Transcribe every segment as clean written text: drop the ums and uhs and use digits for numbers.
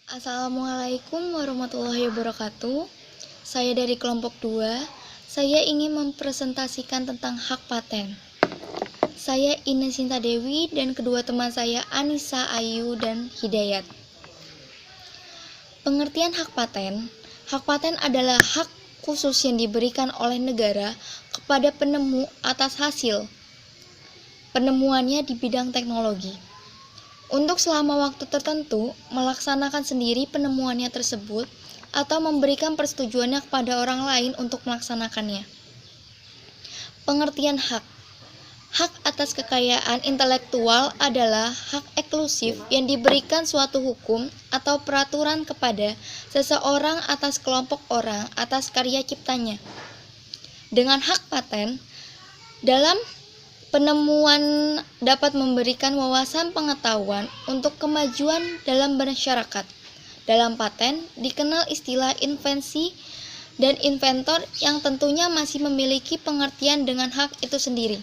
Assalamualaikum warahmatullahi wabarakatuh. Saya dari kelompok 2. Saya ingin mempresentasikan tentang hak paten. Saya Ine Sinta Dewi dan kedua teman saya Anissa Ayu dan Hidayat. Pengertian hak paten. Hak paten adalah hak khusus yang diberikan oleh negara kepada penemu atas hasil penemuannya di bidang teknologi, untuk selama waktu tertentu melaksanakan sendiri penemuannya tersebut atau memberikan persetujuannya kepada orang lain untuk melaksanakannya. Pengertian hak. Hak atas kekayaan intelektual adalah hak eksklusif yang diberikan suatu hukum atau peraturan kepada seseorang atas kelompok orang atas karya ciptanya. Dengan hak paten, dalam penemuan dapat memberikan wawasan pengetahuan untuk kemajuan dalam masyarakat. Dalam paten dikenal istilah invensi dan inventor yang tentunya masih memiliki pengertian dengan hak itu sendiri.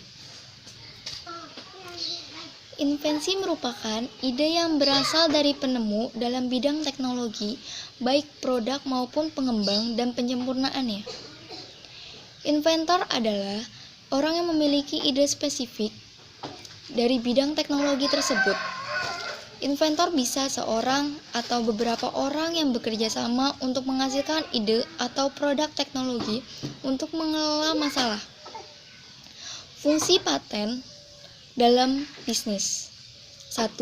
Invensi merupakan ide yang berasal dari penemu dalam bidang teknologi, baik produk maupun pengembang dan penyempurnaannya. Inventor adalah orang yang memiliki ide spesifik dari bidang teknologi tersebut. Inventor bisa seorang atau beberapa orang yang bekerja sama untuk menghasilkan ide atau produk teknologi untuk mengelola masalah. Fungsi paten dalam bisnis: 1.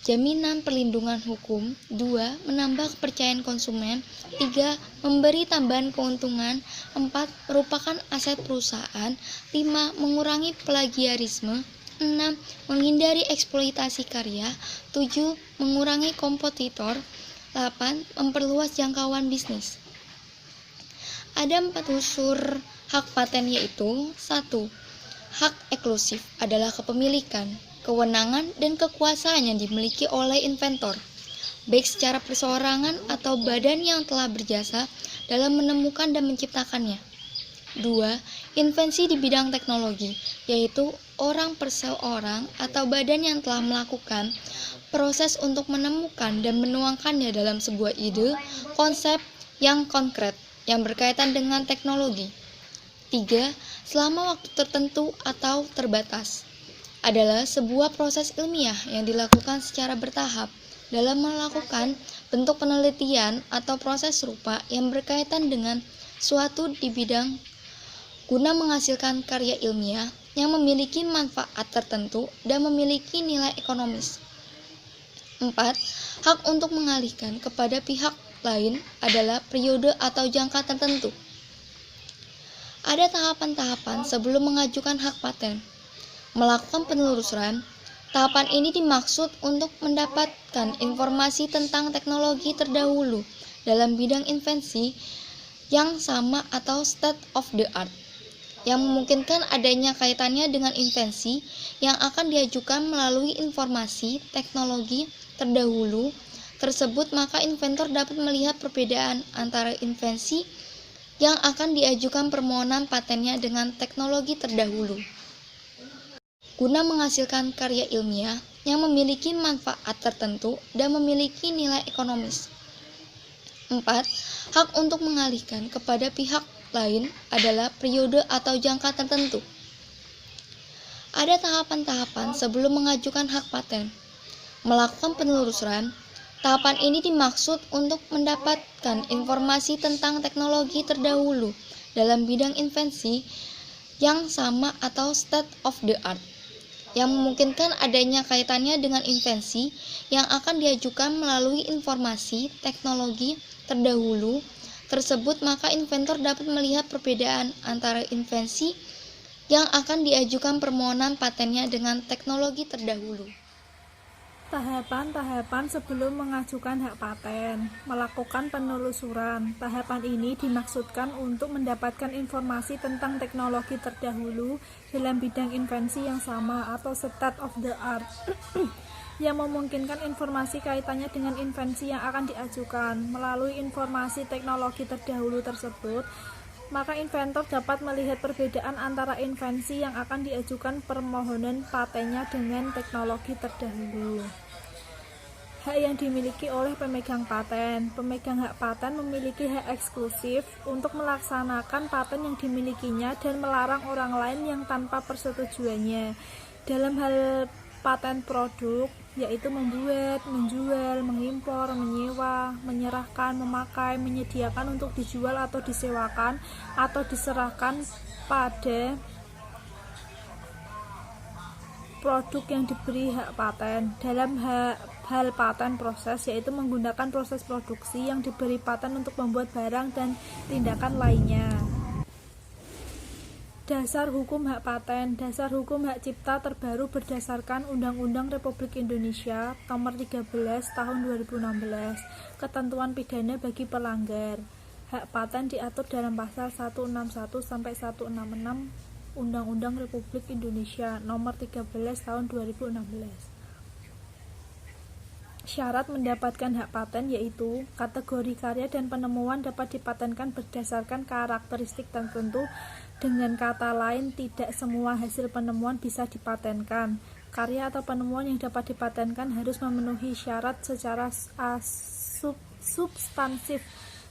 Jaminan perlindungan hukum. 2. Menambah kepercayaan konsumen. 3. Memberi tambahan keuntungan. 4. Merupakan aset perusahaan. 5. Mengurangi plagiarisme. 6. Menghindari eksploitasi karya. 7. Mengurangi kompetitor. 8. Memperluas jangkauan bisnis. Ada 4 unsur hak paten, yaitu: 1. Hak eksklusif adalah kepemilikan, kewenangan, dan kekuasaan yang dimiliki oleh inventor, baik secara perseorangan atau badan yang telah berjasa dalam menemukan dan menciptakannya. 2. Invensi di bidang teknologi, yaitu orang perseorang atau badan yang telah melakukan proses untuk menemukan dan menuangkannya dalam sebuah ide, konsep yang konkret yang berkaitan dengan teknologi. 3. Selama waktu tertentu atau terbatas, adalah sebuah proses ilmiah yang dilakukan secara bertahap dalam melakukan bentuk penelitian atau proses serupa yang berkaitan dengan suatu di bidang guna menghasilkan karya ilmiah yang memiliki manfaat tertentu dan memiliki nilai ekonomis. 4. Hak untuk mengalihkan kepada pihak lain adalah periode atau jangka tertentu. Ada tahapan-tahapan sebelum mengajukan hak paten. Melakukan penelusuran. Tahapan ini dimaksud untuk mendapatkan informasi tentang teknologi terdahulu dalam bidang invensi yang sama atau state of the art, yang memungkinkan adanya kaitannya dengan invensi yang akan diajukan melalui informasi teknologi terdahulu tersebut. Maka inventor dapat melihat perbedaan antara invensi yang akan diajukan permohonan patennya dengan teknologi terdahulu guna menghasilkan karya ilmiah yang memiliki manfaat tertentu dan memiliki nilai ekonomis. 4. Hak untuk mengalihkan kepada pihak lain adalah periode atau jangka tertentu. Ada tahapan-tahapan sebelum mengajukan hak paten. Melakukan penelusuran. Tahapan ini dimaksud untuk mendapatkan informasi tentang teknologi terdahulu dalam bidang invensi yang sama atau state of the art, yang memungkinkan adanya kaitannya dengan invensi yang akan diajukan melalui informasi teknologi terdahulu tersebut. Maka inventor dapat melihat perbedaan antara invensi yang akan diajukan permohonan patennya dengan teknologi terdahulu. Tahapan-tahapan sebelum mengajukan hak paten. Melakukan penelusuran. Tahapan ini dimaksudkan untuk mendapatkan informasi tentang teknologi terdahulu dalam bidang invensi yang sama atau state of the art yang memungkinkan informasi kaitannya dengan invensi yang akan diajukan. Melalui informasi teknologi terdahulu tersebut, maka inventor dapat melihat perbedaan antara invensi yang akan diajukan permohonan patennya dengan teknologi terdahulu. Hak yang dimiliki oleh pemegang paten. Pemegang hak paten memiliki hak eksklusif untuk melaksanakan paten yang dimilikinya dan melarang orang lain yang tanpa persetujuannya. Dalam hal paten produk, yaitu membuat, menjual, mengimpor, menyewa, menyerahkan, memakai, menyediakan untuk dijual atau disewakan, atau diserahkan pada produk yang diberi hak paten. Dalam hal paten proses, yaitu menggunakan proses produksi yang diberi paten untuk membuat barang dan tindakan lainnya. Dasar hukum hak paten. Dasar hukum hak cipta terbaru berdasarkan Undang-Undang Republik Indonesia Nomor 13 Tahun 2016. Ketentuan pidana bagi pelanggar hak paten diatur dalam pasal 161 sampai 166 Undang-Undang Republik Indonesia Nomor 13 Tahun 2016. Syarat mendapatkan hak paten yaitu kategori karya dan penemuan dapat dipatenkan berdasarkan karakteristik tertentu. Dengan kata lain, tidak semua hasil penemuan bisa dipatenkan. Karya atau penemuan yang dapat dipatenkan harus memenuhi syarat secara substansif.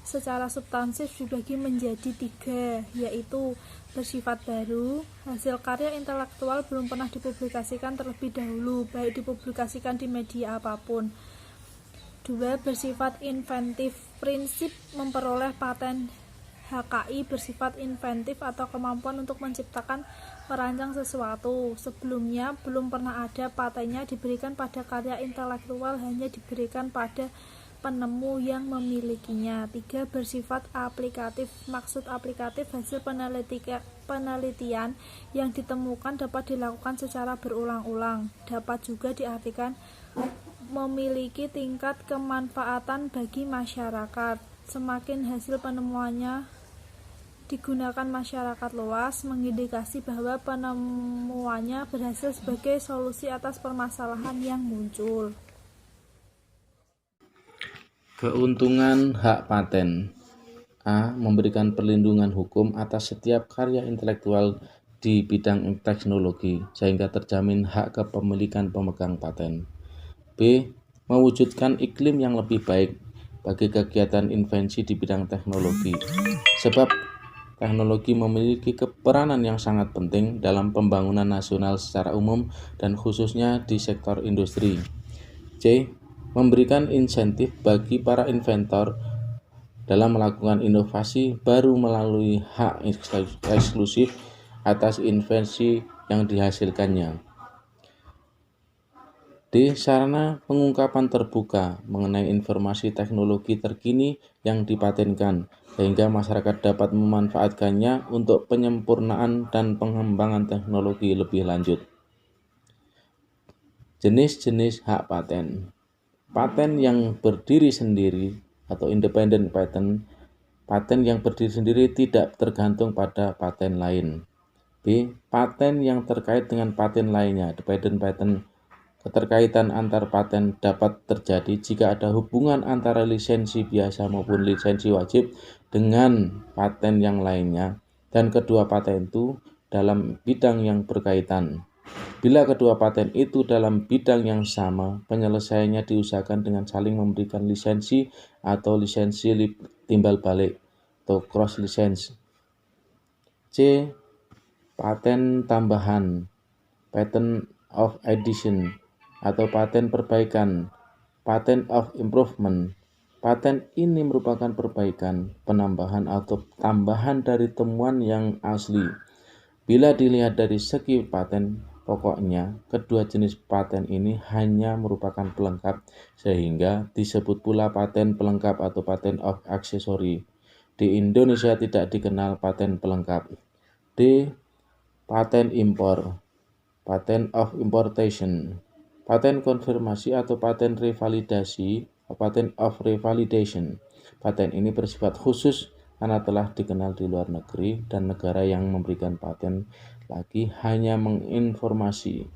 Secara substansif dibagi menjadi 3, yaitu bersifat baru, hasil karya intelektual belum pernah dipublikasikan terlebih dahulu, baik dipublikasikan di media apapun. 2. Bersifat inventif, prinsip memperoleh paten HKI bersifat inventif atau kemampuan untuk menciptakan, merancang sesuatu. Sebelumnya belum pernah ada patennya diberikan pada karya intelektual, hanya diberikan pada penemu yang memilikinya. 3. Bersifat aplikatif, maksud aplikatif hasil penelitian yang ditemukan dapat dilakukan secara berulang-ulang. Dapat juga diartikan memiliki tingkat kemanfaatan bagi masyarakat. Semakin hasil penemuannya digunakan masyarakat luas, mengindikasi bahwa penemuannya berhasil sebagai solusi atas permasalahan yang muncul. Keuntungan hak paten. A. Memberikan perlindungan hukum atas setiap karya intelektual di bidang teknologi sehingga terjamin hak kepemilikan pemegang paten. B. Mewujudkan iklim yang lebih baik bagi kegiatan invensi di bidang teknologi, sebab teknologi memiliki peranan yang sangat penting dalam pembangunan nasional secara umum dan khususnya di sektor industri. C. Memberikan insentif bagi para inventor dalam melakukan inovasi baru melalui hak eksklusif atas invensi yang dihasilkannya. D. Sarana pengungkapan terbuka mengenai informasi teknologi terkini yang dipatenkan, sehingga masyarakat dapat memanfaatkannya untuk penyempurnaan dan pengembangan teknologi lebih lanjut. Jenis-jenis hak paten. Paten yang berdiri sendiri atau independent patent, paten yang berdiri sendiri tidak tergantung pada paten lain. B. Paten yang terkait dengan paten lainnya, dependent patent. Keterkaitan antar paten dapat terjadi jika ada hubungan antara lisensi biasa maupun lisensi wajib dengan paten yang lainnya dan kedua paten itu dalam bidang yang berkaitan. Bila kedua paten itu dalam bidang yang sama, penyelesaiannya diusahakan dengan saling memberikan lisensi atau lisensi timbal balik atau cross license. C. Paten tambahan, patent of addition atau paten perbaikan, patent of improvement. Paten ini merupakan perbaikan, penambahan atau tambahan dari temuan yang asli. Bila dilihat dari segi paten pokoknya, kedua jenis paten ini hanya merupakan pelengkap, sehingga disebut pula paten pelengkap atau patent of accessory. Di Indonesia tidak dikenal paten pelengkap. D. Paten impor, patent of importation. Paten konfirmasi atau paten revalidasi, patent of revalidation. Paten ini bersifat khusus karena telah dikenal di luar negeri dan negara yang memberikan paten lagi hanya menginformasi,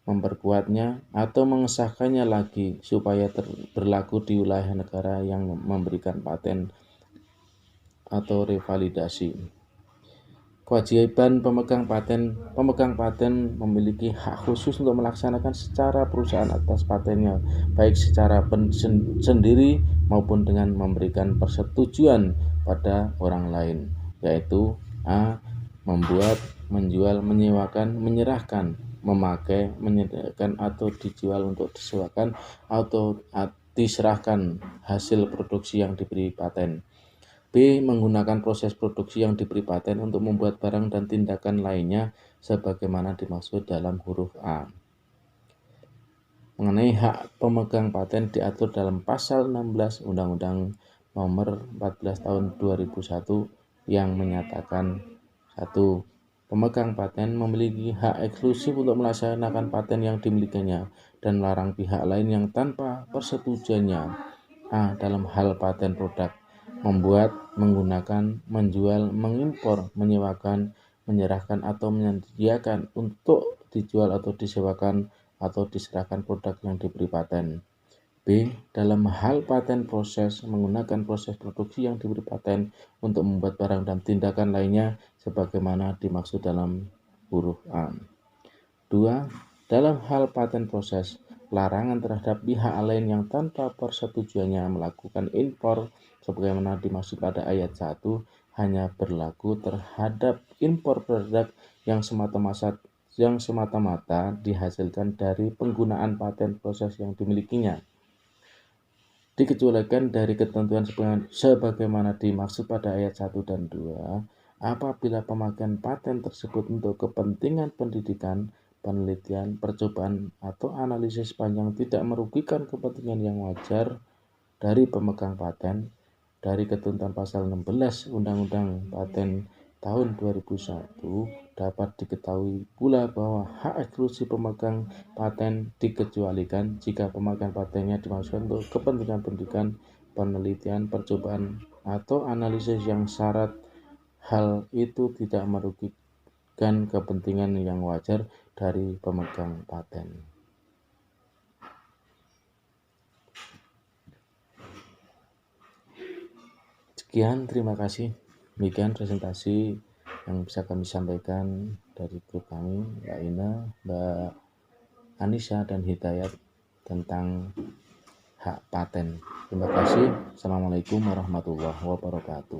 memperkuatnya atau mengesahkannya lagi supaya berlaku di wilayah negara yang memberikan paten atau revalidasi. Kewajiban pemegang paten memiliki hak khusus untuk melaksanakan secara perusahaan atas patennya, baik secara sendiri maupun dengan memberikan persetujuan pada orang lain, yaitu a. membuat, menjual, menyewakan, menyerahkan, memakai, menyediakan atau dijual untuk disewakan atau diserahkan hasil produksi yang diberi paten. B. Menggunakan proses produksi yang diberi paten untuk membuat barang dan tindakan lainnya sebagaimana dimaksud dalam huruf A. Mengenai hak pemegang paten diatur dalam pasal 16 Undang-Undang Nomor 14 Tahun 2001 yang menyatakan 1. Pemegang paten memiliki hak eksklusif untuk melaksanakan paten yang dimilikinya dan melarang pihak lain yang tanpa persetujuannya a. Dalam hal paten produk membuat, menggunakan, menjual, mengimpor, menyewakan, menyerahkan atau menyediakan untuk dijual atau disewakan atau diserahkan produk yang diberi paten. B. Dalam hal paten proses menggunakan proses produksi yang diberi paten untuk membuat barang dan tindakan lainnya sebagaimana dimaksud dalam huruf A. 2. Dalam hal paten proses, larangan terhadap pihak lain yang tanpa persetujuannya melakukan impor sebagaimana dimaksud pada ayat 1 hanya berlaku terhadap impor produk yang semata-mata dihasilkan dari penggunaan paten proses yang dimilikinya. Dikecualikan dari ketentuan sebagaimana dimaksud pada ayat 1 dan 2 apabila pemakaian paten tersebut untuk kepentingan pendidikan, penelitian, percobaan, atau analisis sepanjang tidak merugikan kepentingan yang wajar dari pemegang paten. Dari ketentuan pasal 16 Undang-Undang Paten tahun 2001 dapat diketahui pula bahwa hak eksklusif pemegang paten dikecualikan jika pemegang patennya dimaksudkan untuk kepentingan pendidikan, penelitian, percobaan, atau analisis yang syarat hal itu tidak merugikan kepentingan yang wajar dari pemegang paten. Sekian, terima kasih. Demikian presentasi yang bisa kami sampaikan dari grup kami, Mbak Ina, Mbak Anissa, dan Hidayat tentang hak paten. Terima kasih. Assalamualaikum warahmatullahi wabarakatuh.